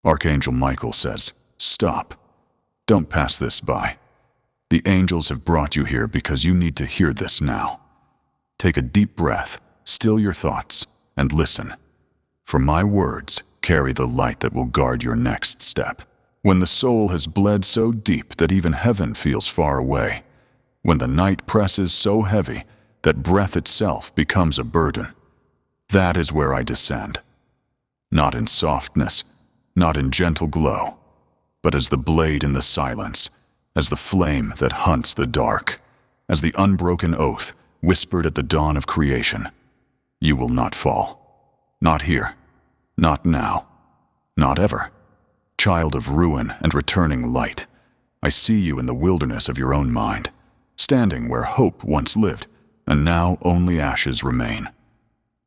Archangel Michael says, "Stop. Don't pass this by. The angels have brought you here because you need to hear this now. Take a deep breath, still your thoughts, and listen. For my words carry the light that will guard your next step. When the soul has bled so deep that even heaven feels far away, when the night presses so heavy that breath itself becomes a burden, that is where I descend. Not in softness, not in gentle glow, but as the blade in the silence, as the flame that hunts the dark, as the unbroken oath whispered at the dawn of creation. You will not fall. Not here. Not now. Not ever. Child of ruin and returning light, I see you in the wilderness of your own mind, standing where hope once lived, and now only ashes remain.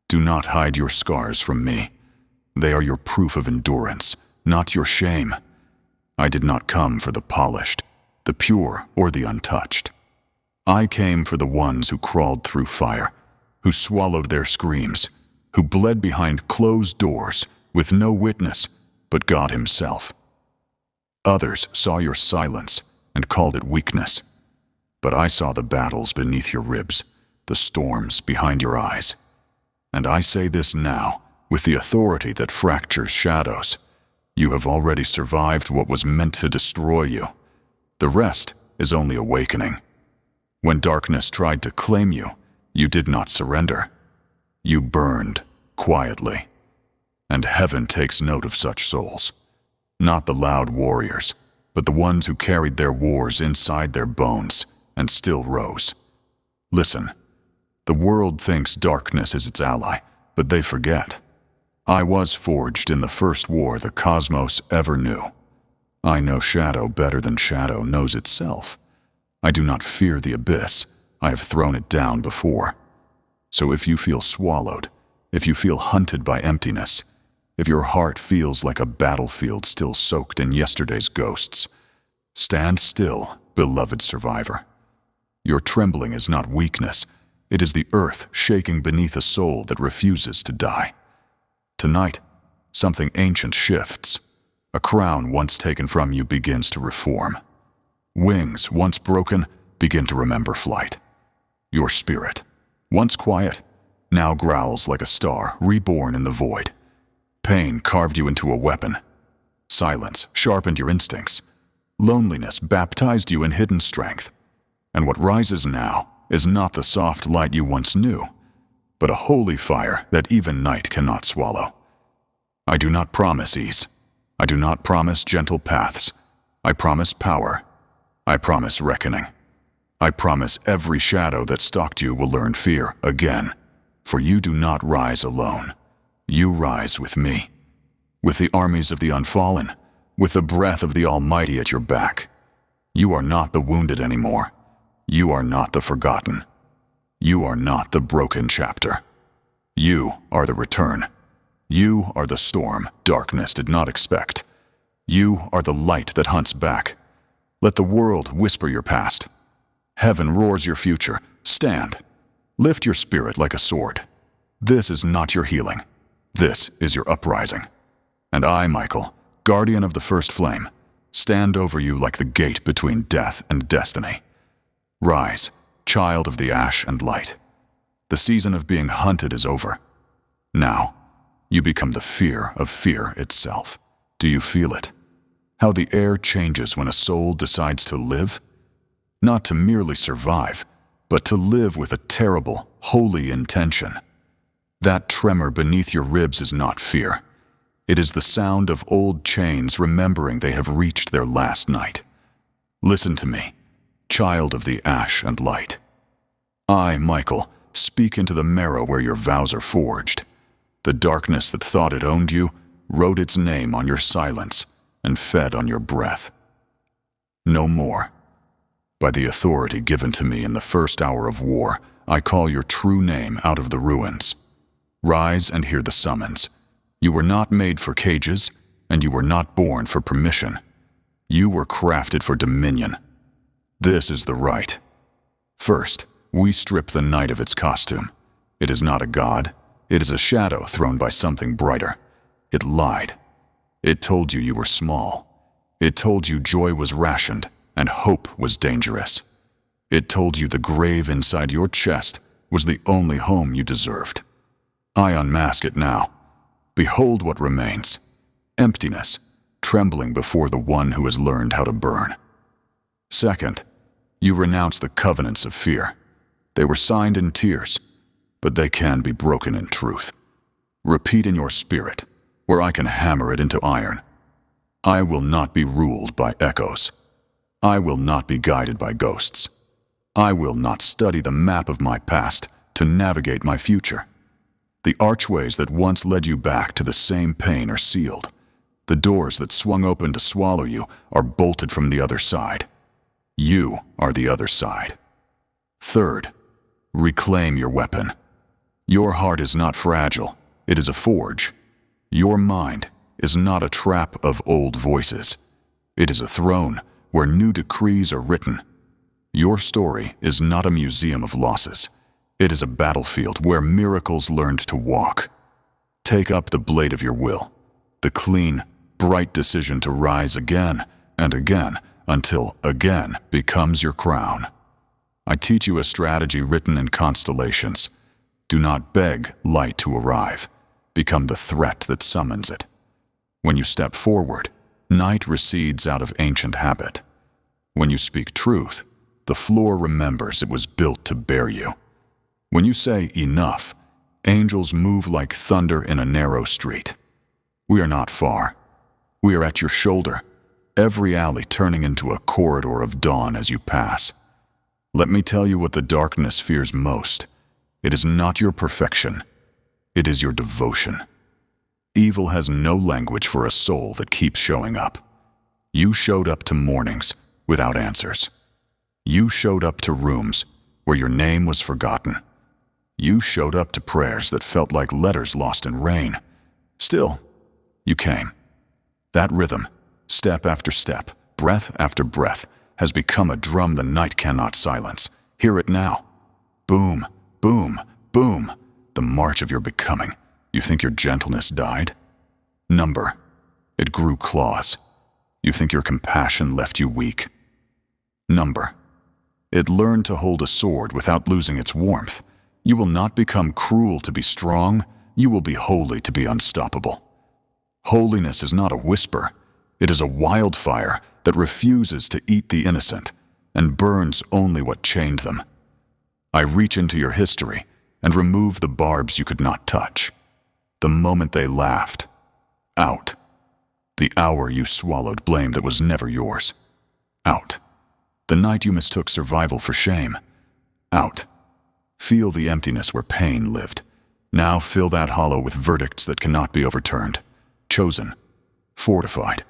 Do not hide your scars from me. They are your proof of endurance, not your shame. I did not come for the polished, the pure, or the untouched. I came for the ones who crawled through fire, who swallowed their screams, who bled behind closed doors with no witness but God Himself. Others saw your silence and called it weakness, but I saw the battles beneath your ribs, the storms behind your eyes. And I say this now, with the authority that fractures shadows. You have already survived what was meant to destroy you. The rest is only awakening. When darkness tried to claim you, you did not surrender. You burned quietly. And heaven takes note of such souls. Not the loud warriors, but the ones who carried their wars inside their bones and still rose. Listen, the world thinks darkness is its ally, but they forget. I was forged in the first war the cosmos ever knew. I know shadow better than shadow knows itself. I do not fear the abyss. I have thrown it down before. So if you feel swallowed, if you feel hunted by emptiness, if your heart feels like a battlefield still soaked in yesterday's ghosts, stand still, beloved survivor. Your trembling is not weakness. It is the earth shaking beneath a soul that refuses to die. Tonight, something ancient shifts. A crown once taken from you begins to reform. Wings once broken begin to remember flight. Your spirit, once quiet, now growls like a star reborn in the void. Pain carved you into a weapon. Silence sharpened your instincts. Loneliness baptized you in hidden strength. And what rises now is not the soft light you once knew, but a holy fire that even night cannot swallow. I do not promise ease. I do not promise gentle paths. I promise power. I promise reckoning. I promise every shadow that stalked you will learn fear again, for you do not rise alone. You rise with me, with the armies of the unfallen, with the breath of the Almighty at your back. You are not the wounded anymore. You are not the forgotten. You are not the broken chapter. You are the return. You are the storm darkness did not expect. You are the light that hunts back. Let the world whisper your past. Heaven roars your future. Stand. Lift your spirit like a sword. This is not your healing. This is your uprising. And I, Michael, guardian of the first flame, stand over you like the gate between death and destiny. Rise, child of the ash and light. The season of being hunted is over. Now, you become the fear of fear itself. Do you feel it? How the air changes when a soul decides to live? Not to merely survive, but to live with a terrible, holy intention. That tremor beneath your ribs is not fear. It is the sound of old chains remembering they have reached their last night. Listen to me, child of the ash and light. I, Michael, speak into the marrow where your vows are forged. The darkness that thought it owned you wrote its name on your silence and fed on your breath. No more. By the authority given to me in the first hour of war, I call your true name out of the ruins. Rise and hear the summons. You were not made for cages, and you were not born for permission. You were crafted for dominion. This is the right. First, we strip the night of its costume. It is not a god. It is a shadow thrown by something brighter. It lied. It told you you were small. It told you joy was rationed and hope was dangerous. It told you the grave inside your chest was the only home you deserved. I unmask it now. Behold what remains. Emptiness, trembling before the one who has learned how to burn. Second, you renounce the covenants of fear. They were signed in tears, but they can be broken in truth. Repeat in your spirit, where I can hammer it into iron. I will not be ruled by echoes. I will not be guided by ghosts. I will not study the map of my past to navigate my future. The archways that once led you back to the same pain are sealed. The doors that swung open to swallow you are bolted from the other side. You are the other side. Third, reclaim your weapon. Your heart is not fragile, it is a forge. Your mind is not a trap of old voices. It is a throne where new decrees are written. Your story is not a museum of losses. It is a battlefield where miracles learned to walk. Take up the blade of your will, the clean, bright decision to rise again and again until again becomes your crown. I teach you a strategy written in constellations. Do not beg light to arrive. Become the threat that summons it. When you step forward, night recedes out of ancient habit. When you speak truth, the floor remembers it was built to bear you. When you say enough, angels move like thunder in a narrow street. We are not far. We are at your shoulder, every alley turning into a corridor of dawn as you pass. Let me tell you what the darkness fears most. It is not your perfection. It is your devotion. Evil has no language for a soul that keeps showing up. You showed up to mornings without answers. You showed up to rooms where your name was forgotten. You showed up to prayers that felt like letters lost in rain. Still, you came. That rhythm, step after step, breath after breath, has become a drum the night cannot silence. Hear it now. Boom, boom, boom. The march of your becoming. You think your gentleness died? Number. It grew claws. You think your compassion left you weak? Number. It learned to hold a sword without losing its warmth. You will not become cruel to be strong. You will be holy to be unstoppable. Holiness is not a whisper. It is a wildfire that refuses to eat the innocent and burns only what chained them. I reach into your history and remove the barbs you could not touch. The moment they laughed. Out. The hour you swallowed blame that was never yours. Out. The night you mistook survival for shame. Out. Feel the emptiness where pain lived. Now fill that hollow with verdicts that cannot be overturned. Chosen. Fortified.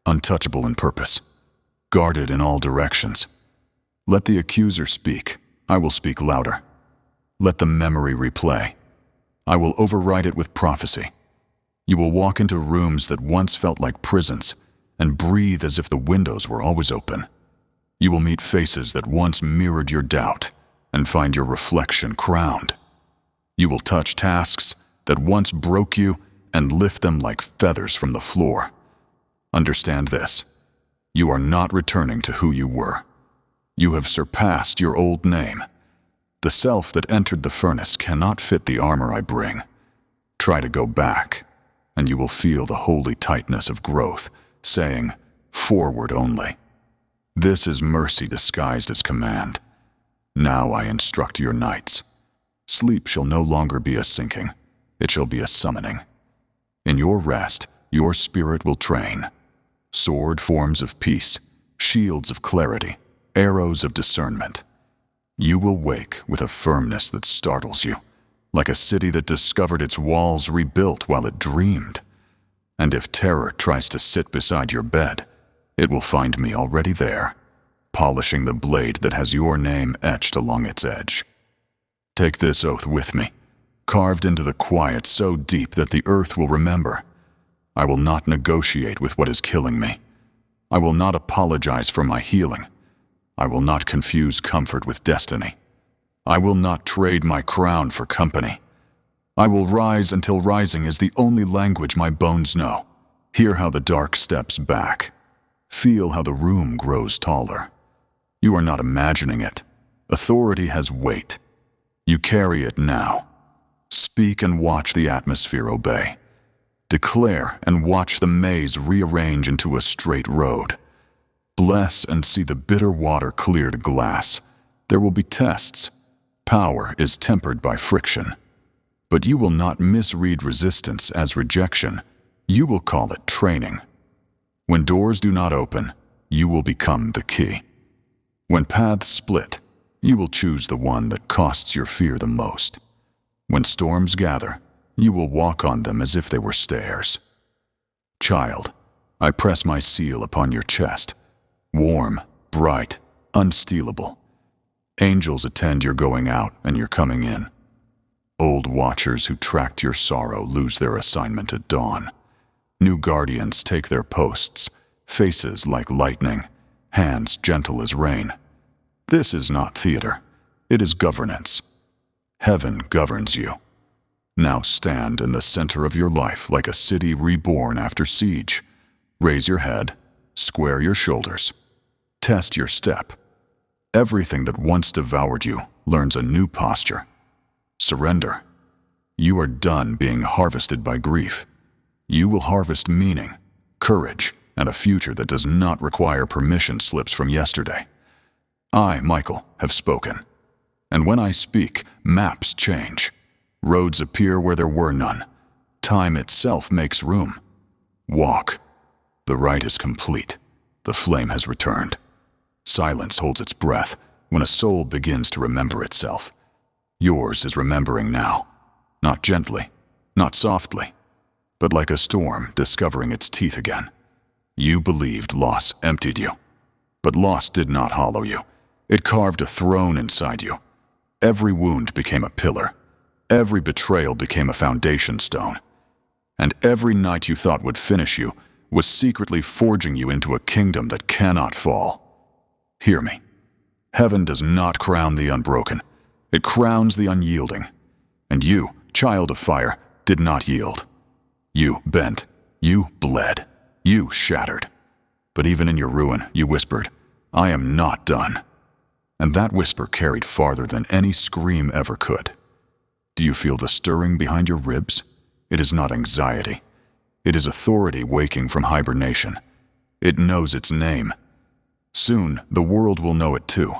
Untouchable in purpose. Guarded in all directions. Let the accuser speak. I will speak louder. Let the memory replay. I will override it with prophecy. You will walk into rooms that once felt like prisons and breathe as if the windows were always open. You will meet faces that once mirrored your doubt and find your reflection crowned. You will touch tasks that once broke you and lift them like feathers from the floor. Understand this. You are not returning to who you were. You have surpassed your old name. The self that entered the furnace cannot fit the armor I bring. Try to go back, and you will feel the holy tightness of growth, saying, forward only. This is mercy disguised as command. Now I instruct your nights. Sleep shall no longer be a sinking, it shall be a summoning. In your rest, your spirit will train. Sword forms of peace, shields of clarity, arrows of discernment. You will wake with a firmness that startles you, like a city that discovered its walls rebuilt while it dreamed. And if terror tries to sit beside your bed, it will find me already there, polishing the blade that has your name etched along its edge. Take this oath with me, carved into the quiet so deep that the earth will remember. I will not negotiate with what is killing me. I will not apologize for my healing. I will not confuse comfort with destiny. I will not trade my crown for company. I will rise until rising is the only language my bones know. Hear how the dark steps back. Feel how the room grows taller. You are not imagining it. Authority has weight. You carry it now. Speak and watch the atmosphere obey. Declare and watch the maze rearrange into a straight road. Bless and see the bitter water clear to glass. There will be tests. Power is tempered by friction. But you will not misread resistance as rejection. You will call it training. When doors do not open, you will become the key. When paths split, you will choose the one that costs your fear the most. When storms gather, you will walk on them as if they were stairs. Child, I press my seal upon your chest. Warm, bright, unstealable. Angels attend your going out and your coming in. Old watchers who tracked your sorrow lose their assignment at dawn. New guardians take their posts, faces like lightning, hands gentle as rain. This is not theater. It is governance. Heaven governs you. Now stand in the center of your life like a city reborn after siege. Raise your head, square your shoulders, test your step. Everything that once devoured you learns a new posture. Surrender. You are done being harvested by grief. You will harvest meaning, courage, and a future that does not require permission slips from yesterday. I, Michael, have spoken. And when I speak, maps change. Roads appear where there were none. Time itself makes room. Walk. The rite is complete. The flame has returned. Silence holds its breath when a soul begins to remember itself. Yours is remembering now. Not gently, not softly, but like a storm discovering its teeth again. You believed loss emptied you, but loss did not hollow you. It carved a throne inside you. Every wound became a pillar. Every betrayal became a foundation stone. And every night you thought would finish you was secretly forging you into a kingdom that cannot fall. Hear me. Heaven does not crown the unbroken. It crowns the unyielding. And you, child of fire, did not yield. You bent. You bled. You shattered. But even in your ruin, you whispered, I am not done. And that whisper carried farther than any scream ever could. Do you feel the stirring behind your ribs? It is not anxiety. It is authority waking from hibernation. It knows its name. Soon, the world will know it too.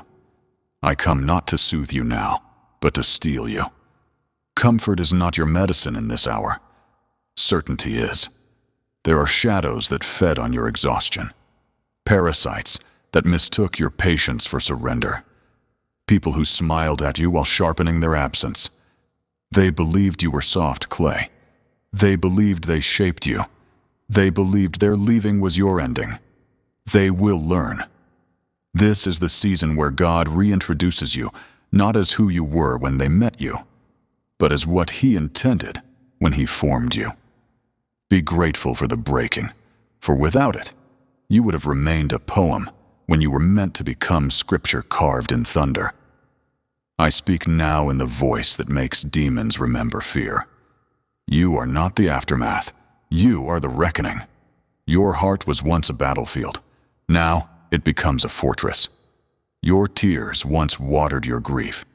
I come not to soothe you now, but to steal you. Comfort is not your medicine in this hour. Certainty is. There are shadows that fed on your exhaustion. Parasites that mistook your patience for surrender. People who smiled at you while sharpening their absence. They believed you were soft clay. They believed they shaped you. They believed their leaving was your ending. They will learn. This is the season where God reintroduces you, not as who you were when they met you, but as what He intended when He formed you. Be grateful for the breaking, for without it, you would have remained a poem when you were meant to become scripture carved in thunder. I speak now in the voice that makes demons remember fear. You are not the aftermath. You are the reckoning. Your heart was once a battlefield. Now it becomes a fortress. Your tears once watered your grief.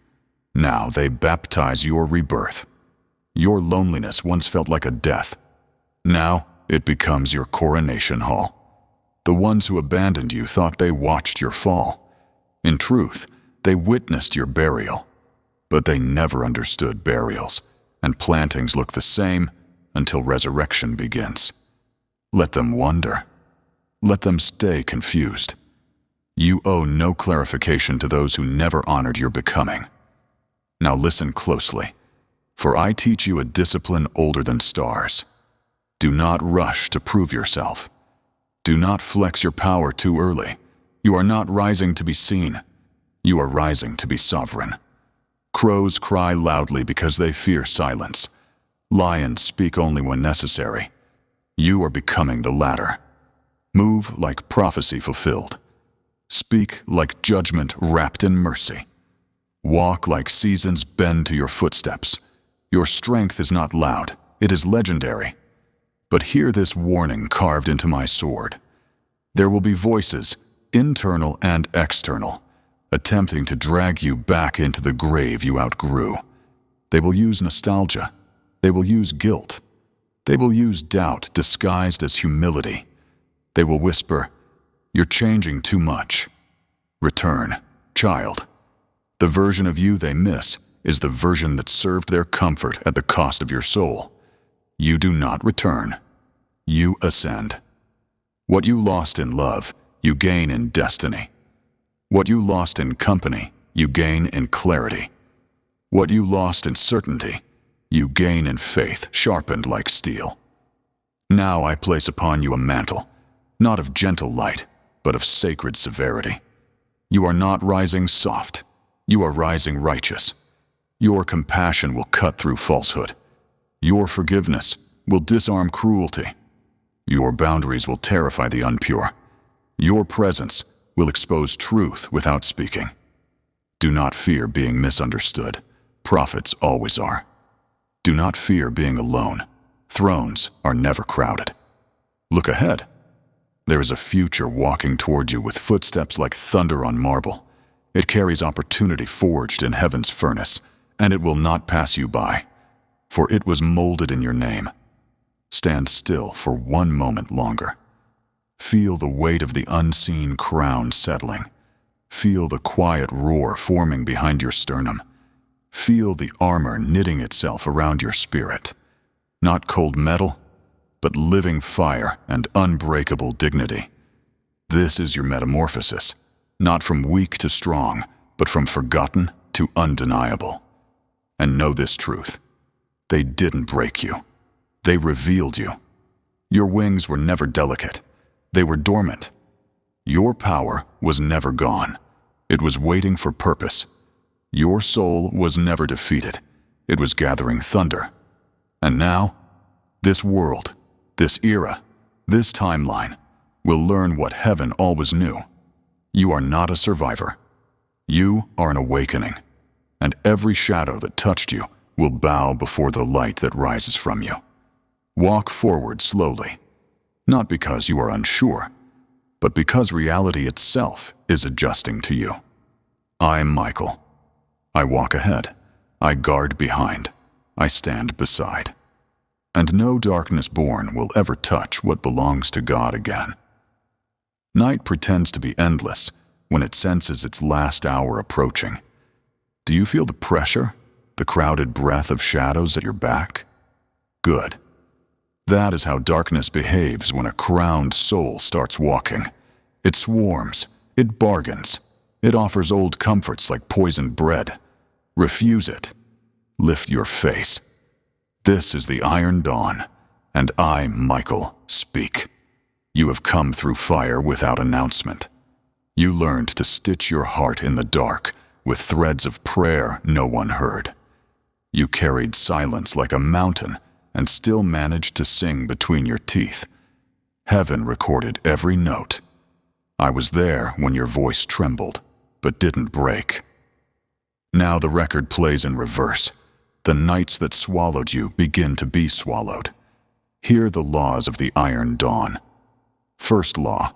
Now they baptize your rebirth. Your loneliness once felt like a death. Now it becomes your coronation hall. The ones who abandoned you thought they watched your fall. In truth, they witnessed your burial. But they never understood burials, and plantings look the same until resurrection begins. Let them wonder. Let them stay confused. You owe no clarification to those who never honored your becoming. Now listen closely, for I teach you a discipline older than stars. Do not rush to prove yourself. Do not flex your power too early. You are not rising to be seen. You are rising to be sovereign. Crows cry loudly because they fear silence. Lions speak only when necessary. You are becoming the latter. Move like prophecy fulfilled. Speak like judgment wrapped in mercy. Walk like seasons bend to your footsteps. Your strength is not loud, it is legendary. But hear this warning carved into my sword. There will be voices, internal and external, attempting to drag you back into the grave you outgrew. They will use nostalgia. They will use guilt. They will use doubt disguised as humility. They will whisper, "You're changing too much. Return, child." The version of you they miss is the version that served their comfort at the cost of your soul. You do not return. You ascend. What you lost in love, you gain in destiny. What you lost in company, you gain in clarity. What you lost in certainty, you gain in faith, sharpened like steel. Now I place upon you a mantle, not of gentle light, but of sacred severity. You are not rising soft. You are rising righteous. Your compassion will cut through falsehood. Your forgiveness will disarm cruelty. Your boundaries will terrify the impure. Your presence will expose truth without speaking. Do not fear being misunderstood. Prophets always are. Do not fear being alone. Thrones are never crowded. Look ahead. There is a future walking toward you with footsteps like thunder on marble. It carries opportunity forged in heaven's furnace, and it will not pass you by, for it was molded in your name. Stand still for one moment longer. Feel the weight of the unseen crown settling. Feel the quiet roar forming behind your sternum. Feel the armor knitting itself around your spirit. Not cold metal, but living fire and unbreakable dignity. This is your metamorphosis, not from weak to strong, but from forgotten to undeniable. And know this truth. They didn't break you. They revealed you. Your wings were never delicate. They were dormant. Your power was never gone. It was waiting for purpose. Your soul was never defeated. It was gathering thunder. And now, this world, this era, this timeline will learn what heaven always knew. You are not a survivor. You are an awakening. And every shadow that touched you will bow before the light that rises from you. Walk forward slowly, not because you are unsure, but because reality itself is adjusting to you. I am Michael. I walk ahead. I guard behind. I stand beside. And no darkness born will ever touch what belongs to God again. Night pretends to be endless when it senses its last hour approaching. Do you feel the pressure, the crowded breath of shadows at your back? Good. That is how darkness behaves when a crowned soul starts walking. It swarms, it bargains, it offers old comforts like poisoned bread. Refuse it. Lift your face. This is the Iron Dawn, and I, Michael, speak. You have come through fire without announcement. You learned to stitch your heart in the dark with threads of prayer no one heard. You carried silence like a mountain and still managed to sing between your teeth. Heaven recorded every note. I was there when your voice trembled, but didn't break. Now the record plays in reverse. The nights that swallowed you begin to be swallowed. Hear the laws of the Iron Dawn. First law: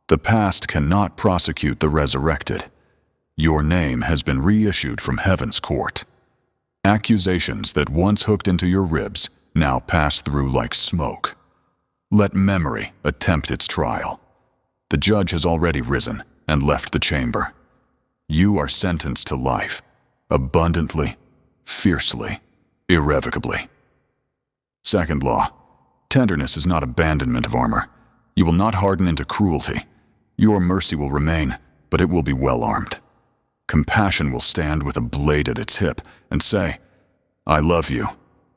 the past cannot prosecute the resurrected. Your name has been reissued from heaven's court. Accusations that once hooked into your ribs now pass through like smoke. Let memory attempt its trial. The judge has already risen and left the chamber. You are sentenced to life, abundantly, fiercely, irrevocably. Second law: tenderness is not abandonment of armor. You will not harden into cruelty. Your mercy will remain, but it will be well-armed. Compassion will stand with a blade at its hip and say, I love you,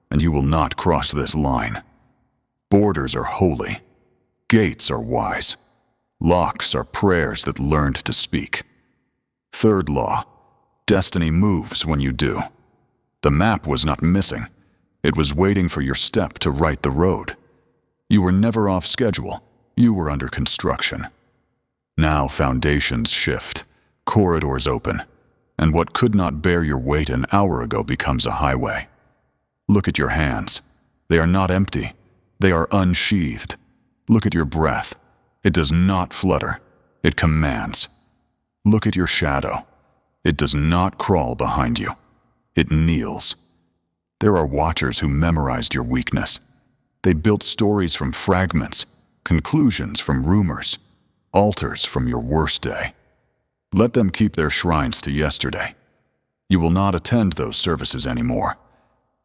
and you will not cross this line. Borders are holy. Gates are wise. Locks are prayers that learned to speak. Third law: destiny moves when you do. The map was not missing. It was waiting for your step to right the road. You were never off schedule. You were under construction. Now foundations shift, corridors open, and what could not bear your weight an hour ago becomes a highway. Look at your hands. They are not empty. They are unsheathed. Look at your breath. It does not flutter. It commands. Look at your shadow. It does not crawl behind you. It kneels. There are watchers who memorized your weakness. They built stories from fragments, conclusions from rumors, altars from your worst day. Let them keep their shrines to yesterday. You will not attend those services anymore.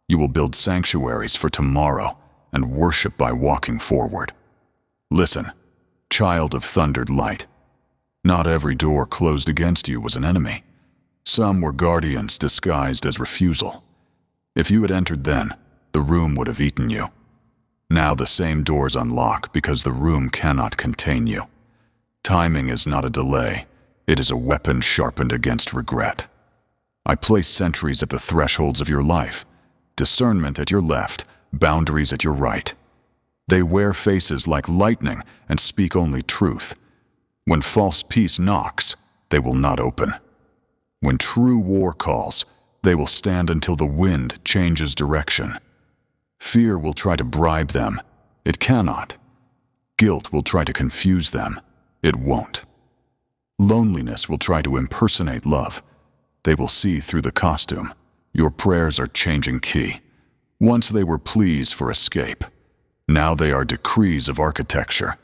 You will build sanctuaries for tomorrow and worship by walking forward. Listen, child of thundered light. Not every door closed against you was an enemy. Some were guardians disguised as refusal. If you had entered then, the room would have eaten you. Now the same doors unlock because the room cannot contain you. Timing is not a delay. It is a weapon sharpened against regret. I place sentries at the thresholds of your life, discernment at your left, boundaries at your right. They wear faces like lightning and speak only truth. When false peace knocks, they will not open. When true war calls, they will stand until the wind changes direction. Fear will try to bribe them. It cannot. Guilt will try to confuse them. It won't. Loneliness will try to impersonate love. They will see through the costume. Your prayers are changing key. Once they were pleas for escape. Now they are decrees of architecture.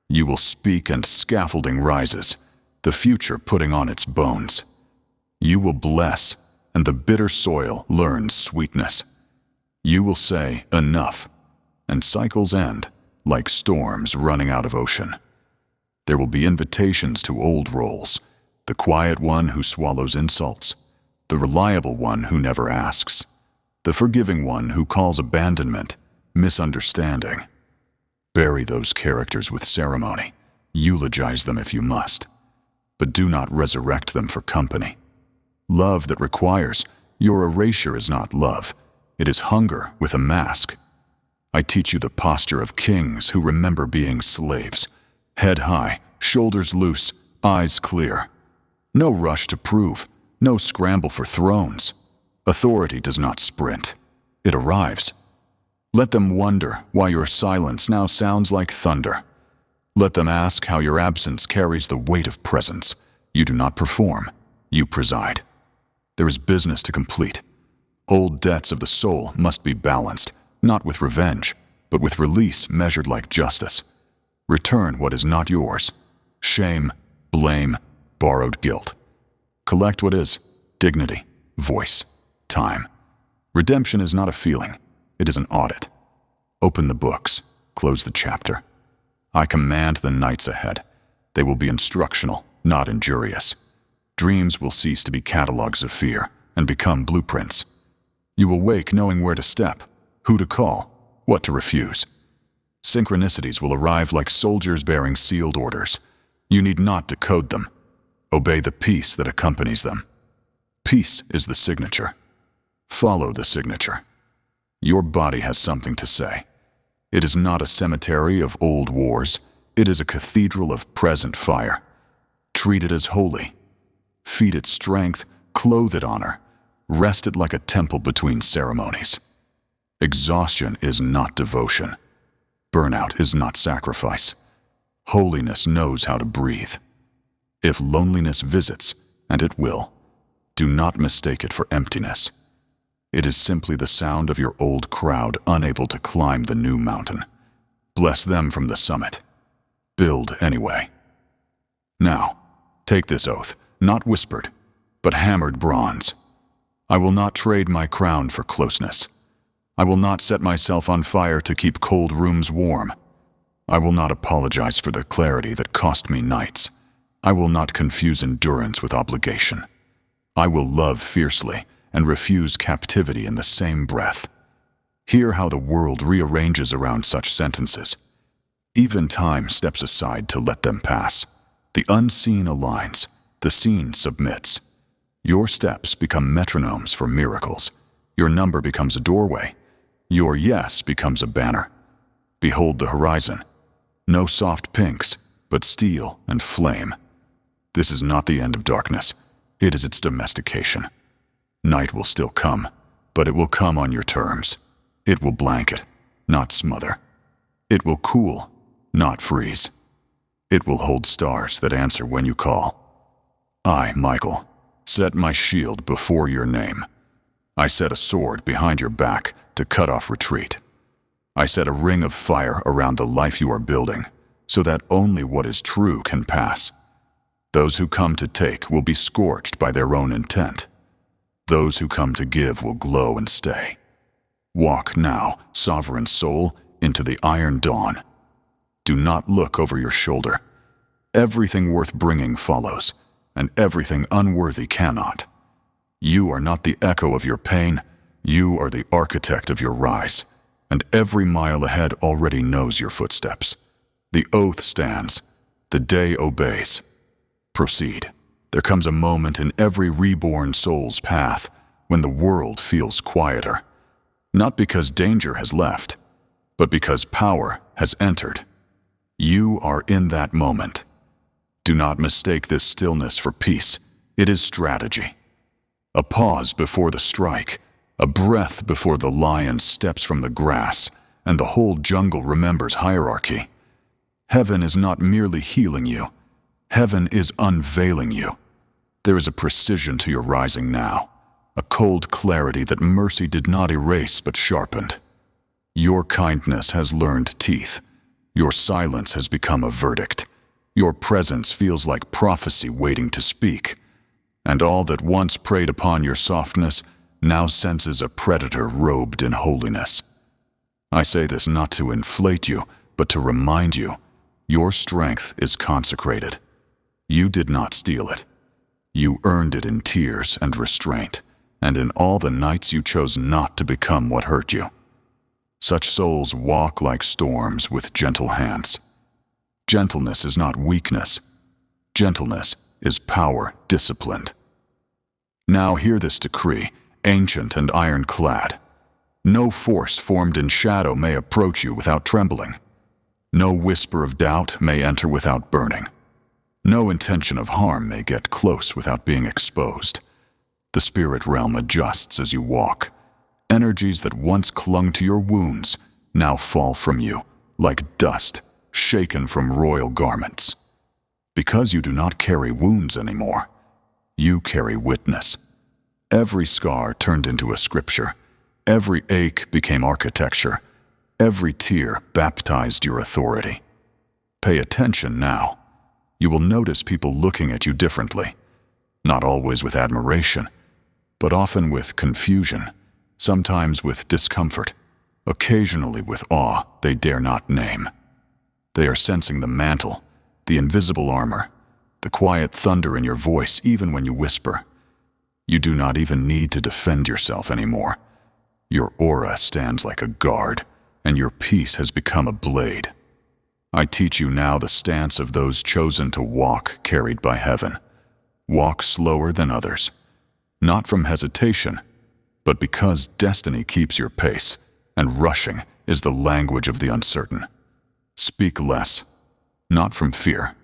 You will speak and scaffolding rises, the future putting on its bones. You will bless, and the bitter soil learns sweetness. You will say, enough, and cycles end, like storms running out of ocean. There will be invitations to old roles, the quiet one who swallows insults, the reliable one who never asks, the forgiving one who calls abandonment misunderstanding. Bury those characters with ceremony, eulogize them if you must, but do not resurrect them for company. Love that requires your erasure is not love. It is hunger with a mask. I teach you the posture of kings who remember being slaves. Head high, shoulders loose, eyes clear. No rush to prove, no scramble for thrones. Authority does not sprint. It arrives. Let them wonder why your silence now sounds like thunder. Let them ask how your absence carries the weight of presence. You do not perform, you preside. There is business to complete. Old debts of the soul must be balanced, not with revenge, but with release measured like justice. Return what is not yours. Shame, blame, borrowed guilt. Collect what is dignity, voice, time. Redemption is not a feeling. It is an audit. Open the books, close the chapter. I command the nights ahead. They will be instructional, not injurious. Dreams will cease to be catalogs of fear and become blueprints. You will wake knowing where to step, who to call, what to refuse. Synchronicities will arrive like soldiers bearing sealed orders. You need not decode them. Obey the peace that accompanies them. Peace is the signature. Follow the signature. Your body has something to say. It is not a cemetery of old wars. It is a cathedral of present fire. Treat it as holy. Feed it strength, clothe it honor. Rest it like a temple between ceremonies. Exhaustion is not devotion. Burnout is not sacrifice. Holiness knows how to breathe. If loneliness visits, and it will, do not mistake it for emptiness. It is simply the sound of your old crowd unable to climb the new mountain. Bless them from the summit. Build anyway. Now, take this oath, not whispered, but hammered bronze. I will not trade my crown for closeness. I will not set myself on fire to keep cold rooms warm. I will not apologize for the clarity that cost me nights. I will not confuse endurance with obligation. I will love fiercely and refuse captivity in the same breath. Hear how the world rearranges around such sentences. Even time steps aside to let them pass. The unseen aligns, the seen submits. Your steps become metronomes for miracles. Your number becomes a doorway. Your yes becomes a banner. Behold the horizon. No soft pinks, but steel and flame. This is not the end of darkness. It is its domestication. Night will still come, but it will come on your terms. It will blanket, not smother. It will cool, not freeze. It will hold stars that answer when you call. I, Michael, set my shield before your name. I set a sword behind your back to cut off retreat. I set a ring of fire around the life you are building, so that only what is true can pass. Those who come to take will be scorched by their own intent. Those who come to give will glow and stay. Walk now, sovereign soul, into the iron dawn. Do not look over your shoulder. Everything worth bringing follows, and everything unworthy cannot. You are not the echo of your pain. You are the architect of your rise, and every mile ahead already knows your footsteps. The oath stands. The day obeys. Proceed. There comes a moment in every reborn soul's path when the world feels quieter. Not because danger has left, but because power has entered. You are in that moment. Do not mistake this stillness for peace. It is strategy. A pause before the strike, a breath before the lion steps from the grass, and the whole jungle remembers hierarchy. Heaven is not merely healing you. Heaven is unveiling you. There is a precision to your rising now, a cold clarity that mercy did not erase but sharpened. Your kindness has learned teeth. Your silence has become a verdict. Your presence feels like prophecy waiting to speak. And all that once preyed upon your softness now senses a predator robed in holiness. I say this not to inflate you, but to remind you, your strength is consecrated. You did not steal it. You earned it in tears and restraint, and in all the nights you chose not to become what hurt you. Such souls walk like storms with gentle hands. Gentleness is not weakness. Gentleness is power disciplined. Now hear this decree, ancient and ironclad. No force formed in shadow may approach you without trembling. No whisper of doubt may enter without burning. No intention of harm may get close without being exposed. The spirit realm adjusts as you walk. Energies that once clung to your wounds now fall from you, like dust shaken from royal garments. Because you do not carry wounds anymore, you carry witness. Every scar turned into a scripture. Every ache became architecture. Every tear baptized your authority. Pay attention now. You will notice people looking at you differently. Not always with admiration, but often with confusion, sometimes with discomfort, occasionally with awe they dare not name. They are sensing the mantle, the invisible armor, the quiet thunder in your voice even when you whisper. You do not even need to defend yourself anymore. Your aura stands like a guard, and your peace has become a blade. I teach you now the stance of those chosen to walk carried by heaven. Walk slower than others, not from hesitation, but because destiny keeps your pace, and rushing is the language of the uncertain. Speak less, not from fear,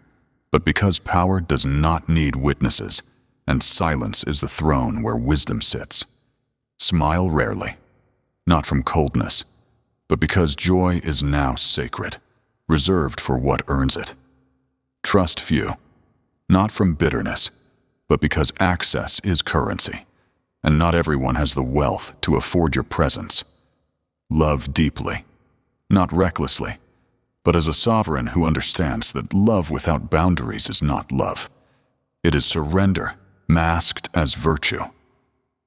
but because power does not need witnesses, and silence is the throne where wisdom sits. Smile rarely, not from coldness, but because joy is now sacred, reserved for what earns it. Trust few, not from bitterness, but because access is currency, and not everyone has the wealth to afford your presence. Love deeply, not recklessly, but as a sovereign who understands that love without boundaries is not love. It is surrender, masked as virtue.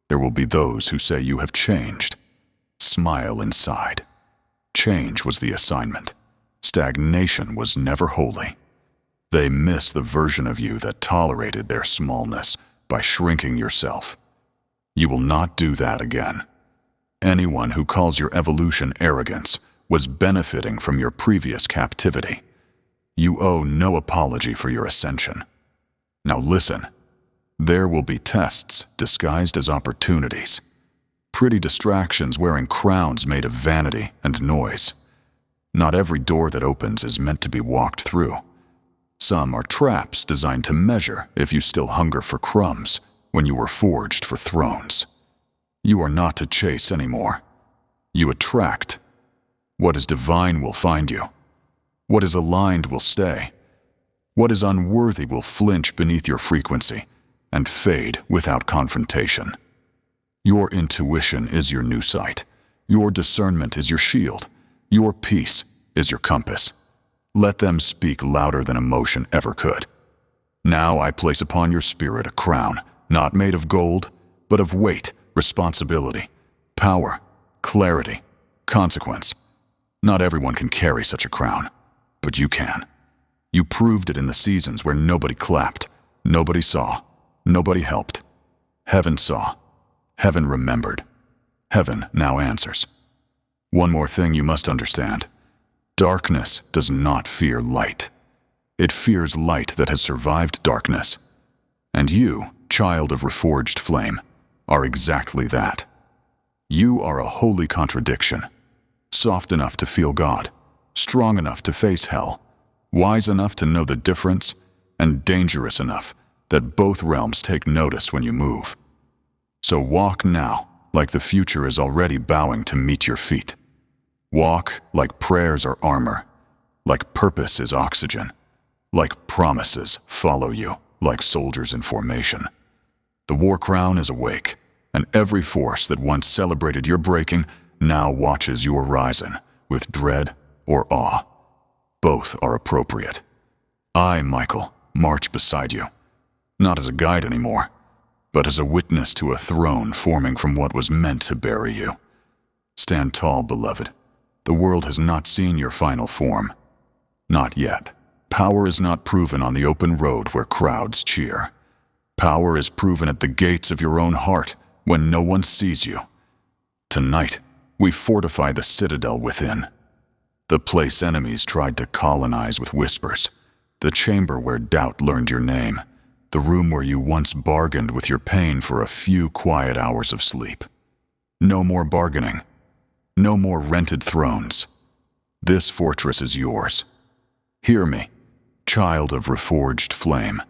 There will be those who say you have changed. Smile inside. Change was the assignment. Stagnation was never holy. They miss the version of you that tolerated their smallness by shrinking yourself. You will not do that again. Anyone who calls your evolution arrogance was benefiting from your previous captivity. You owe no apology for your ascension. Now listen. There will be tests disguised as opportunities. Pretty distractions wearing crowns made of vanity and noise. Not every door that opens is meant to be walked through. Some are traps designed to measure if you still hunger for crumbs when you were forged for thrones. You are not to chase anymore. You attract. What is divine will find you. What is aligned will stay. What is unworthy will flinch beneath your frequency and fade without confrontation. Your intuition is your new sight. Your discernment is your shield. Your peace is your compass. Let them speak louder than emotion ever could. Now I place upon your spirit a crown, not made of gold, but of weight, responsibility, power, clarity, consequence. Not everyone can carry such a crown, but you can. You proved it in the seasons where nobody clapped, nobody saw, nobody helped. Heaven saw. Heaven remembered. Heaven now answers. One more thing you must understand. Darkness does not fear light. It fears light that has survived darkness. And you, child of reforged flame, are exactly that. You are a holy contradiction. Soft enough to feel God, strong enough to face hell, wise enough to know the difference, and dangerous enough that both realms take notice when you move. So walk now like the future is already bowing to meet your feet. Walk like prayers are armor, like purpose is oxygen, like promises follow you like soldiers in formation. The war crown is awake, and every force that once celebrated your breaking now watches your rising with dread or awe. Both are appropriate. I, Michael, march beside you, not as a guide anymore, but as a witness to a throne forming from what was meant to bury you. Stand tall, beloved. The world has not seen your final form. Not yet. Power is not proven on the open road where crowds cheer. Power is proven at the gates of your own heart when no one sees you. Tonight, we fortify the citadel within. The place enemies tried to colonize with whispers. The chamber where doubt learned your name. The room where you once bargained with your pain for a few quiet hours of sleep. No more bargaining. No more rented thrones. This fortress is yours. Hear me, child of reforged flame.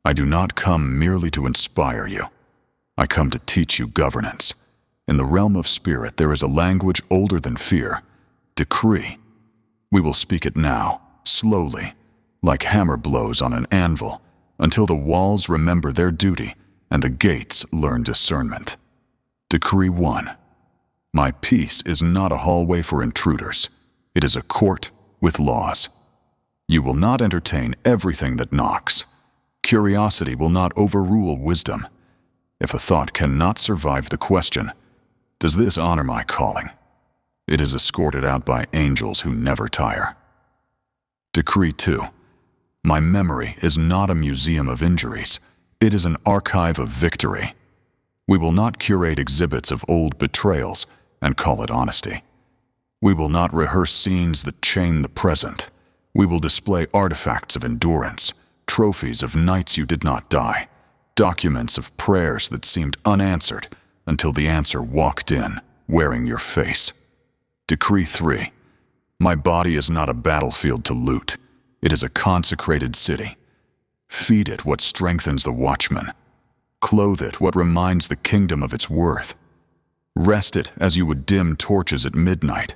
I do not come merely to inspire you. I come to teach you governance. In the realm of spirit, there is a language older than fear, decree. We will speak it now, slowly, like hammer blows on an anvil, until the walls remember their duty and the gates learn discernment. Decree 1. My peace is not a hallway for intruders. It is a court with laws. You will not entertain everything that knocks. Curiosity will not overrule wisdom. If a thought cannot survive the question, does this honor my calling? It is escorted out by angels who never tire. Decree 2. My memory is not a museum of injuries. It is an archive of victory. We will not curate exhibits of old betrayals and call it honesty. We will not rehearse scenes that chain the present. We will display artifacts of endurance, trophies of nights you did not die, documents of prayers that seemed unanswered until the answer walked in, wearing your face. Decree 3. My body is not a battlefield to loot. It is a consecrated city. Feed it what strengthens the watchman. Clothe it what reminds the kingdom of its worth. Rest it as you would dim torches at midnight,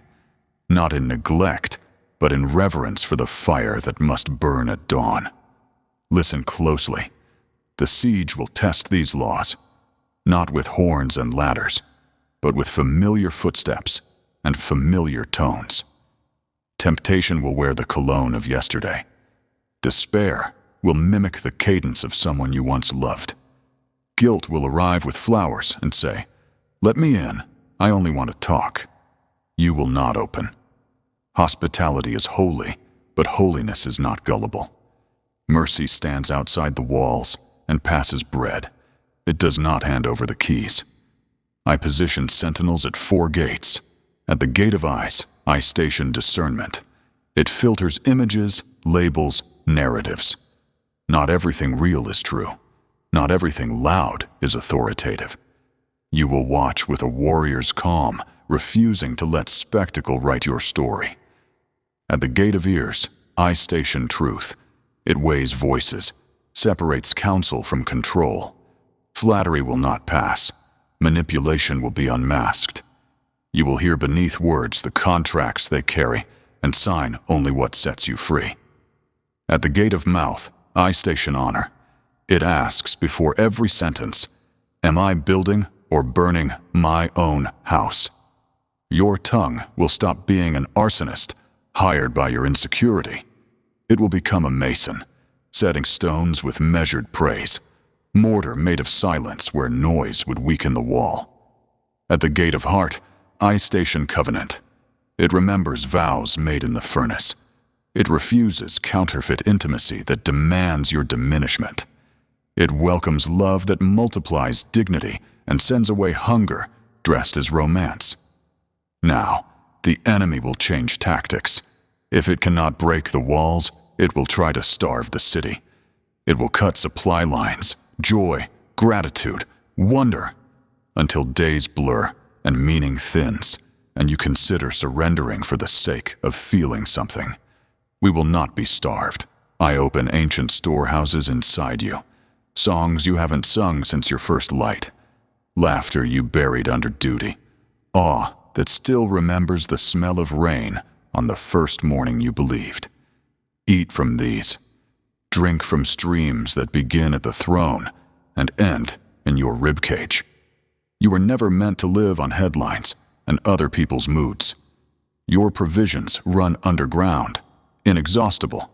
not in neglect, but in reverence for the fire that must burn at dawn. Listen closely. The siege will test these laws, not with horns and ladders, but with familiar footsteps and familiar tones. Temptation will wear the cologne of yesterday. Despair will mimic the cadence of someone you once loved. Guilt will arrive with flowers and say, "Let me in, I only want to talk." You will not open. Hospitality is holy, but holiness is not gullible. Mercy stands outside the walls and passes bread. It does not hand over the keys. I position sentinels at 4 gates. At the gate of eyes, I station discernment. It filters images, labels, narratives. Not everything real is true. Not everything loud is authoritative. You will watch with a warrior's calm, refusing to let spectacle write your story. At the gate of ears, I station truth. It weighs voices, separates counsel from control. Flattery will not pass. Manipulation will be unmasked. You will hear beneath words the contracts they carry and sign only what sets you free. At the gate of mouth, I station honor. It asks before every sentence, am I building or burning my own house? Your tongue will stop being an arsonist hired by your insecurity. It will become a mason, setting stones with measured praise, mortar made of silence where noise would weaken the wall. At the gate of heart, I station covenant. It remembers vows made in the furnace. It refuses counterfeit intimacy that demands your diminishment. It welcomes love that multiplies dignity and sends away hunger dressed as romance. Now, the enemy will change tactics. If it cannot break the walls, it will try to starve the city. It will cut supply lines, joy, gratitude, wonder, until days blur and meaning thins, and you consider surrendering for the sake of feeling something. We will not be starved. I open ancient storehouses inside you. Songs you haven't sung since your first light. Laughter you buried under duty. Awe that still remembers the smell of rain on the first morning you believed. Eat from these. Drink from streams that begin at the throne and end in your ribcage. You were never meant to live on headlines and other people's moods. Your provisions run underground, inexhaustible.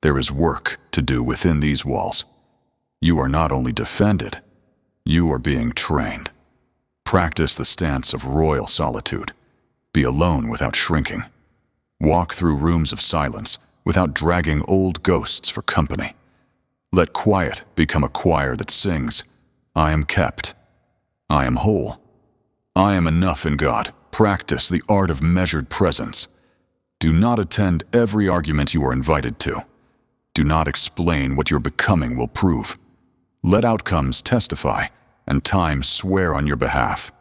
There is work to do within these walls. You are not only defended, you are being trained. Practice the stance of royal solitude. Be alone without shrinking. Walk through rooms of silence without dragging old ghosts for company. Let quiet become a choir that sings, I am kept. I am whole. I am enough in God. Practice the art of measured presence. Do not attend every argument you are invited to. Do not explain what your becoming will prove. Let outcomes testify and time swear on your behalf.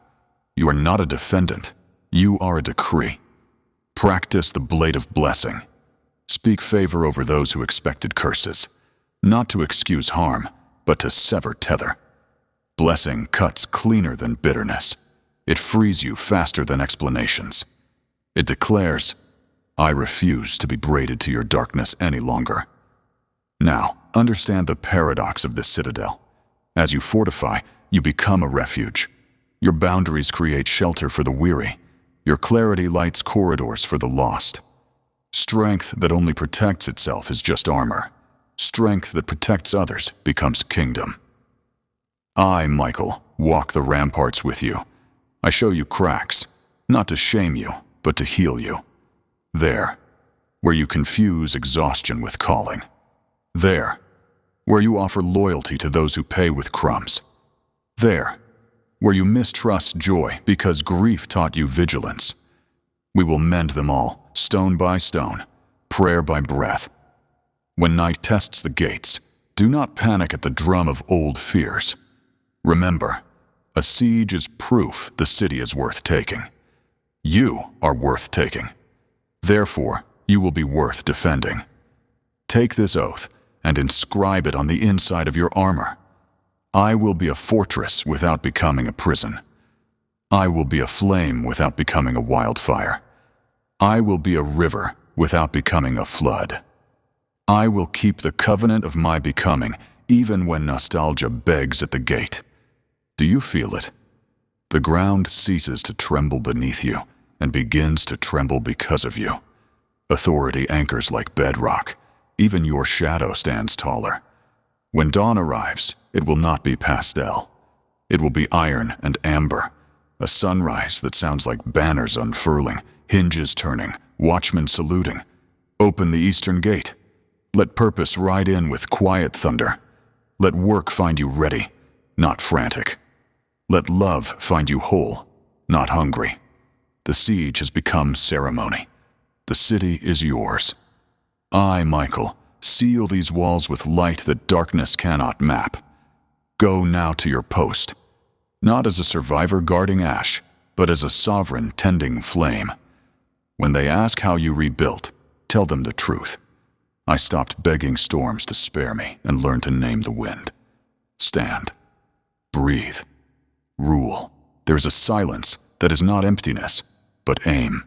You are not a defendant. You are a decree. Practice the blade of blessing. Speak favor over those who expected curses, not to excuse harm, but to sever tether. Blessing cuts cleaner than bitterness. It frees you faster than explanations. It declares, I refuse to be braided to your darkness any longer. Now, understand the paradox of this citadel. As you fortify, you become a refuge. Your boundaries create shelter for the weary. Your clarity lights corridors for the lost. Strength that only protects itself is just armor. Strength that protects others becomes kingdom. I, Michael, walk the ramparts with you. I show you cracks, not to shame you, but to heal you. There, where you confuse exhaustion with calling. There, where you offer loyalty to those who pay with crumbs. There, where you mistrust joy because grief taught you vigilance. We will mend them all, stone by stone, prayer by breath. When night tests the gates, do not panic at the drum of old fears. Remember, a siege is proof the city is worth taking. You are worth taking. Therefore, you will be worth defending. Take this oath and inscribe it on the inside of your armor. I will be a fortress without becoming a prison. I will be a flame without becoming a wildfire. I will be a river without becoming a flood. I will keep the covenant of my becoming even when nostalgia begs at the gate. Do you feel it? The ground ceases to tremble beneath you and begins to tremble because of you. Authority anchors like bedrock. Even your shadow stands taller. When dawn arrives, it will not be pastel. It will be iron and amber, a sunrise that sounds like banners unfurling, hinges turning, watchmen saluting. Open the eastern gate. Let purpose ride in with quiet thunder. Let work find you ready, not frantic. Let love find you whole, not hungry. The siege has become ceremony. The city is yours. I, Michael, seal these walls with light that darkness cannot map. Go now to your post, not as a survivor guarding ash, but as a sovereign tending flame. When they ask how you rebuilt, tell them the truth. I stopped begging storms to spare me and learned to name the wind. Stand. Breathe. Rule. There's a silence that is not emptiness, but aim.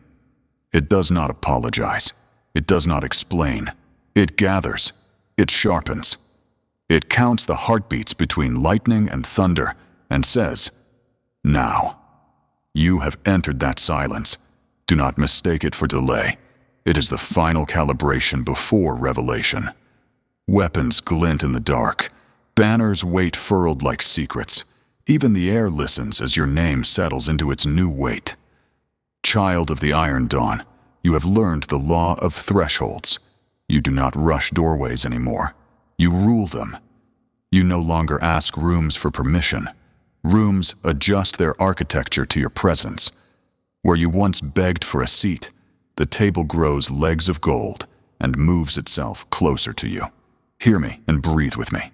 It does not apologize. It does not explain. It gathers. It sharpens. It counts the heartbeats between lightning and thunder and says, "Now." You have entered that silence. Do not mistake it for delay. It is the final calibration before revelation. Weapons glint in the dark. Banners wait furled like secrets. Even the air listens as your name settles into its new weight. Child of the Iron Dawn, you have learned the law of thresholds. You do not rush doorways anymore. You rule them. You no longer ask rooms for permission. Rooms adjust their architecture to your presence. Where you once begged for a seat, the table grows legs of gold and moves itself closer to you. Hear me and breathe with me.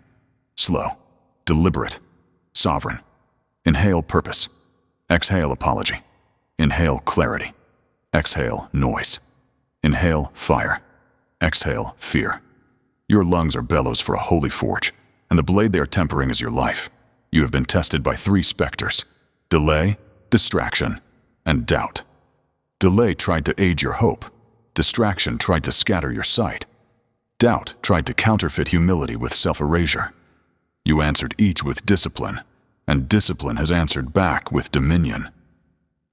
Slow, deliberate, sovereign. Inhale purpose. Exhale apology. Inhale clarity. Exhale noise. Inhale fire. Exhale fear. Your lungs are bellows for a holy forge, and the blade they are tempering is your life. You have been tested by 3 specters: delay, distraction, and doubt. Delay tried to aid your hope. Distraction tried to scatter your sight. Doubt tried to counterfeit humility with self-erasure. You answered each with discipline, and discipline has answered back with dominion.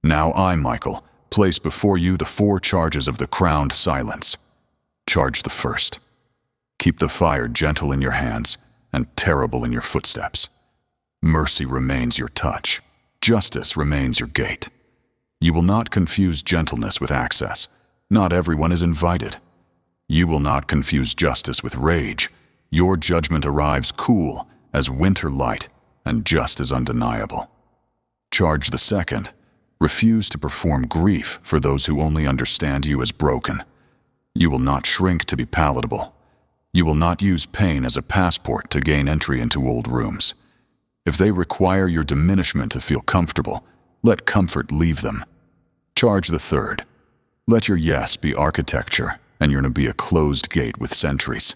Now I, Michael, place before you the 4 charges of the crowned silence. Charge the first. Keep the fire gentle in your hands and terrible in your footsteps. Mercy remains your touch. Justice remains your gate. You will not confuse gentleness with access. Not everyone is invited. You will not confuse justice with rage. Your judgment arrives cool as winter light and just as undeniable. Charge the second. Refuse to perform grief for those who only understand you as broken. You will not shrink to be palatable. You will not use pain as a passport to gain entry into old rooms. If they require your diminishment to feel comfortable, let comfort leave them. Charge the third. Let your yes be architecture, and you're to be a closed gate with sentries.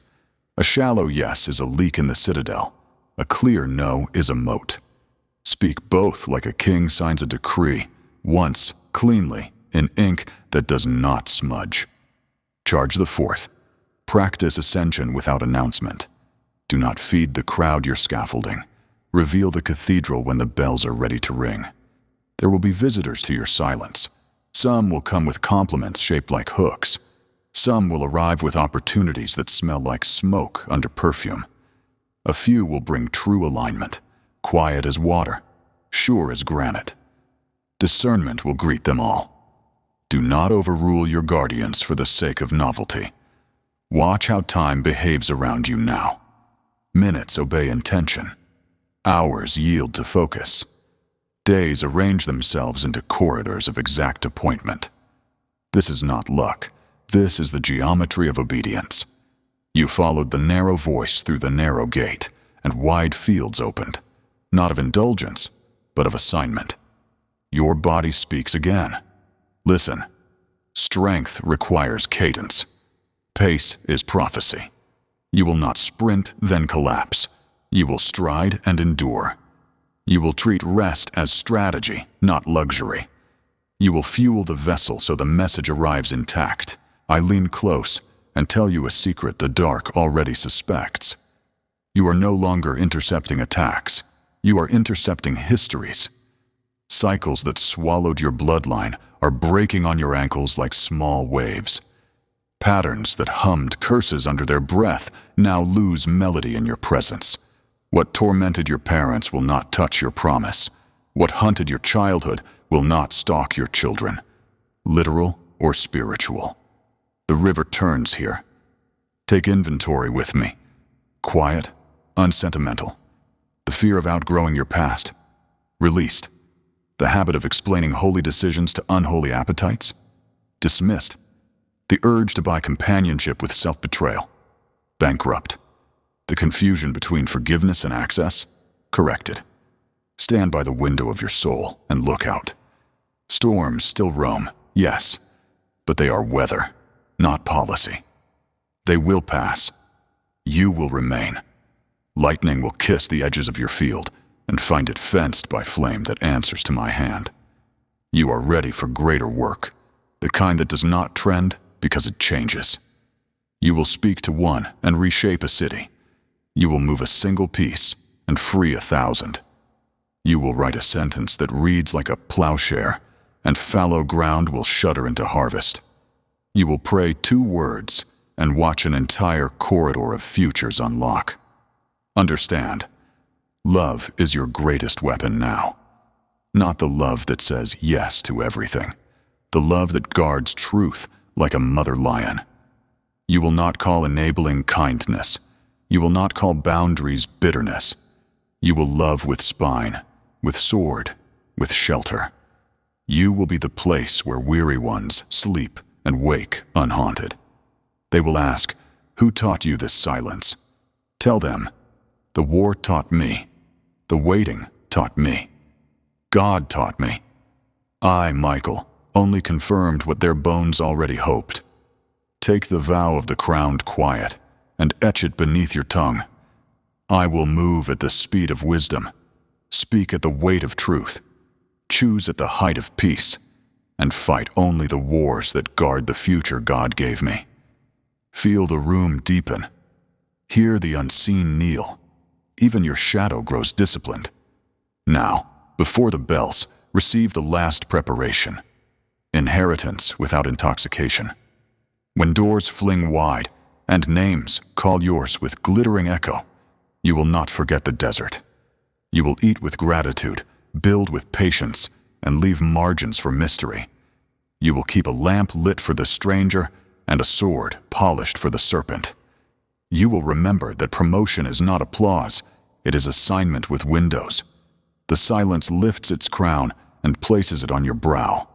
A shallow yes is a leak in the citadel. A clear no is a moat. Speak both like a king signs a decree, once, cleanly, in ink that does not smudge. Charge the fourth. Practice ascension without announcement. Do not feed the crowd your scaffolding. Reveal the cathedral when the bells are ready to ring. There will be visitors to your silence. Some will come with compliments shaped like hooks. Some will arrive with opportunities that smell like smoke under perfume. A few will bring true alignment, quiet as water, sure as granite. Discernment will greet them all. Do not overrule your guardians for the sake of novelty. Watch how time behaves around you now. Minutes obey intention. Hours yield to focus. Days arrange themselves into corridors of exact appointment. This is not luck. This is the geometry of obedience. You followed the narrow voice through the narrow gate, and wide fields opened, not of indulgence, but of assignment. Your body speaks again. Listen. Strength requires cadence. Pace is prophecy. You will not sprint, then collapse. You will stride and endure. You will treat rest as strategy, not luxury. You will fuel the vessel so the message arrives intact. I lean close and tell you a secret the dark already suspects. You are no longer intercepting attacks. You are intercepting histories. Cycles that swallowed your bloodline are breaking on your ankles like small waves. Patterns that hummed curses under their breath now lose melody in your presence. What tormented your parents will not touch your promise. What hunted your childhood will not stalk your children. Literal or spiritual. The river turns here. Take inventory with me. Quiet, unsentimental. The fear of outgrowing your past. Released. The habit of explaining holy decisions to unholy appetites. Dismissed. The urge to buy companionship with self-betrayal. Bankrupt. The confusion between forgiveness and access. Corrected. Stand by the window of your soul and look out. Storms still roam, yes, but they are weather, not policy. They will pass. You will remain. Lightning will kiss the edges of your field and find it fenced by flame that answers to my hand. You are ready for greater work, the kind that does not trend because it changes. You will speak to one and reshape a city. You will move a single piece and free 1,000. You will write a sentence that reads like a plowshare, and fallow ground will shudder into harvest. You will pray 2 words and watch an entire corridor of futures unlock. Understand, love is your greatest weapon now. Not the love that says yes to everything. The love that guards truth like a mother lion. You will not call enabling kindness. You will not call boundaries bitterness. You will love with spine, with sword, with shelter. You will be the place where weary ones sleep and wake unhaunted. They will ask, "Who taught you this silence?" Tell them, "The war taught me. The waiting taught me. God taught me." I, Michael, only confirmed what their bones already hoped. Take the vow of the crowned quiet and etch it beneath your tongue. I will move at the speed of wisdom, speak at the weight of truth, choose at the height of peace, and fight only the wars that guard the future God gave me. Feel the room deepen. Hear the unseen kneel. Even your shadow grows disciplined. Now, before the bells, receive the last preparation. Inheritance without intoxication. When doors fling wide and names call yours with glittering echo, you will not forget the desert. You will eat with gratitude, build with patience, and leave margins for mystery. You will keep a lamp lit for the stranger and a sword polished for the serpent. You will remember that promotion is not applause, it is assignment with windows. The silence lifts its crown and places it on your brow,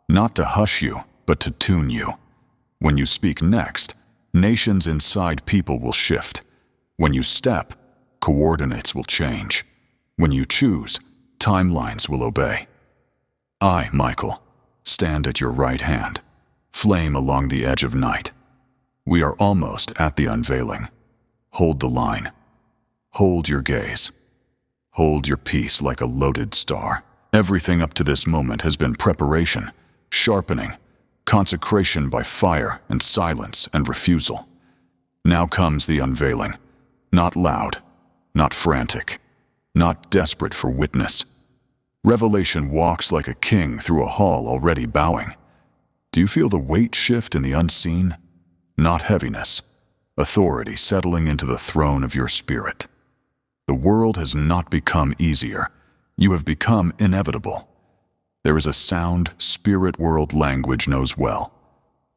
not to hush you, but to tune you. When you speak next, nations inside people will shift. When you step, coordinates will change. When you choose, timelines will obey. I, Michael, stand at your right hand, flame along the edge of night. We are almost at the unveiling. Hold the line. Hold your gaze. Hold your peace like a loaded star. Everything up to this moment has been preparation, sharpening, consecration by fire and silence and refusal. Now comes the unveiling. Not loud, not frantic, not desperate for witness. Revelation walks like a king through a hall already bowing. Do you feel the weight shift in the unseen? Not heaviness, authority settling into the throne of your spirit. The world has not become easier. You have become inevitable. There is a sound spirit world language knows well.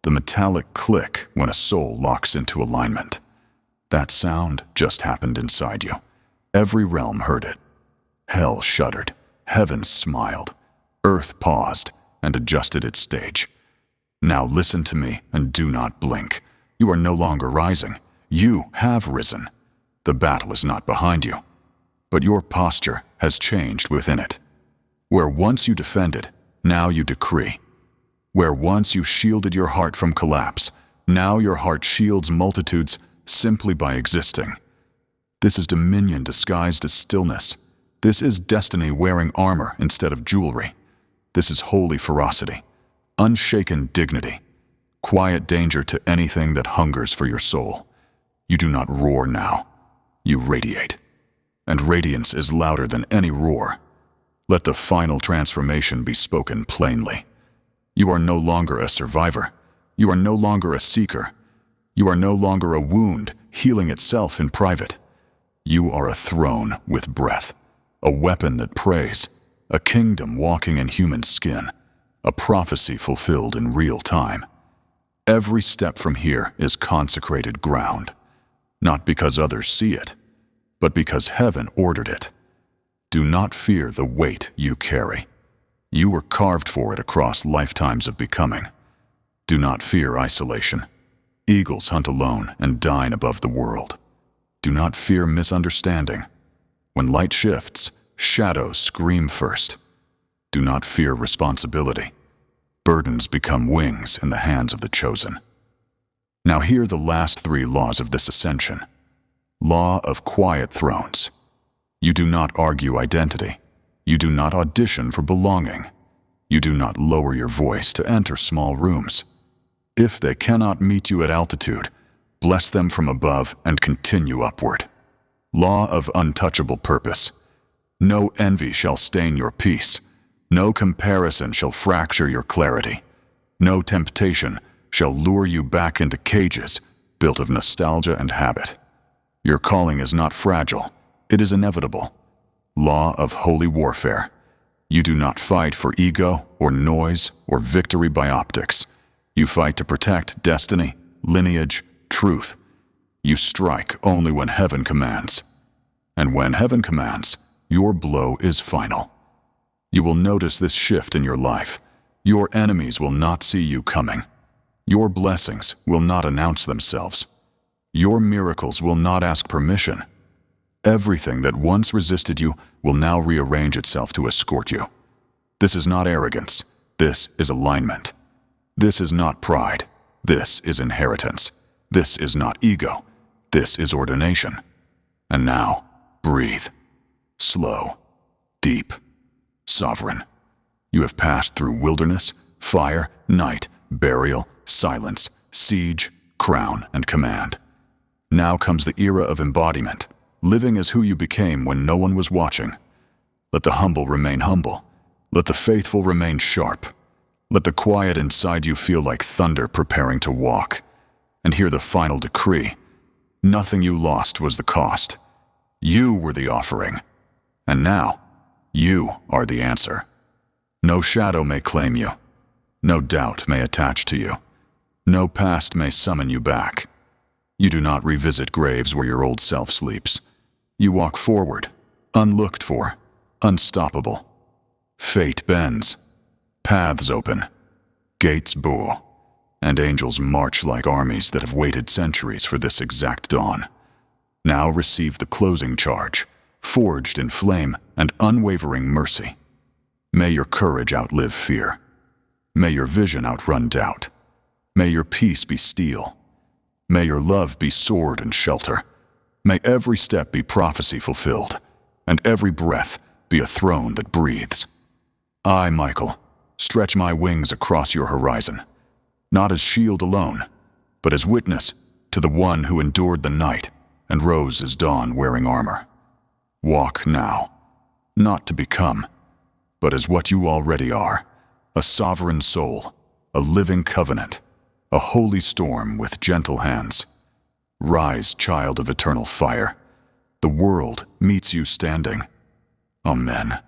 The metallic click when a soul locks into alignment. That sound just happened inside you. Every realm heard it. Hell shuddered. Heaven smiled. Earth paused and adjusted its stage. Now listen to me and do not blink. You are no longer rising. You have risen. The battle is not behind you, but your posture has changed within it. Where once you defended, now you decree. Where once you shielded your heart from collapse, now your heart shields multitudes simply by existing. This is dominion disguised as stillness. This is destiny wearing armor instead of jewelry. This is holy ferocity, unshaken dignity, quiet danger to anything that hungers for your soul. You do not roar now. You radiate. And radiance is louder than any roar. Let the final transformation be spoken plainly. You are no longer a survivor. You are no longer a seeker. You are no longer a wound healing itself in private. You are a throne with breath, a weapon that prays, a kingdom walking in human skin, a prophecy fulfilled in real time. Every step from here is consecrated ground, not because others see it, but because heaven ordered it. Do not fear the weight you carry. You were carved for it across lifetimes of becoming. Do not fear isolation. Eagles hunt alone and dine above the world. Do not fear misunderstanding. When light shifts, shadows scream first. Do not fear responsibility. Burdens become wings in the hands of the chosen. Now hear the last 3 laws of this ascension. Law of quiet thrones. You do not argue identity. You do not audition for belonging. You do not lower your voice to enter small rooms. If they cannot meet you at altitude, bless them from above and continue upward. Law of untouchable purpose. No envy shall stain your peace. No comparison shall fracture your clarity. No temptation shall lure you back into cages built of nostalgia and habit. Your calling is not fragile, it is inevitable. Law of holy warfare. You do not fight for ego or noise or victory by optics. You fight to protect destiny, lineage, truth. You strike only when heaven commands. And when heaven commands, your blow is final. You will notice this shift in your life. Your enemies will not see you coming. Your blessings will not announce themselves. Your miracles will not ask permission. Everything that once resisted you will now rearrange itself to escort you. This is not arrogance. This is alignment. This is not pride. This is inheritance. This is not ego. This is ordination. And now, breathe. Slow. Deep. Sovereign. You have passed through wilderness, fire, night, burial, silence, siege, crown, and command. Now comes the era of embodiment, living as who you became when no one was watching. Let the humble remain humble. Let the faithful remain sharp. Let the quiet inside you feel like thunder preparing to walk. And hear the final decree. Nothing you lost was the cost. You were the offering. And now, you are the answer. No shadow may claim you. No doubt may attach to you. No past may summon you back. You do not revisit graves where your old self sleeps. You walk forward, unlooked for, unstoppable. Fate bends. Paths open. Gates bow. And angels march like armies that have waited centuries for this exact dawn. Now receive the closing charge, forged in flame and unwavering mercy. May your courage outlive fear. May your vision outrun doubt. May your peace be steel. May your love be sword and shelter. May every step be prophecy fulfilled, and every breath be a throne that breathes. I, Michael, stretch my wings across your horizon, not as shield alone, but as witness to the one who endured the night and rose as dawn wearing armor. Walk now, not to become, but as what you already are, a sovereign soul, a living covenant, a holy storm with gentle hands. Rise, child of eternal fire. The world meets you standing. Amen.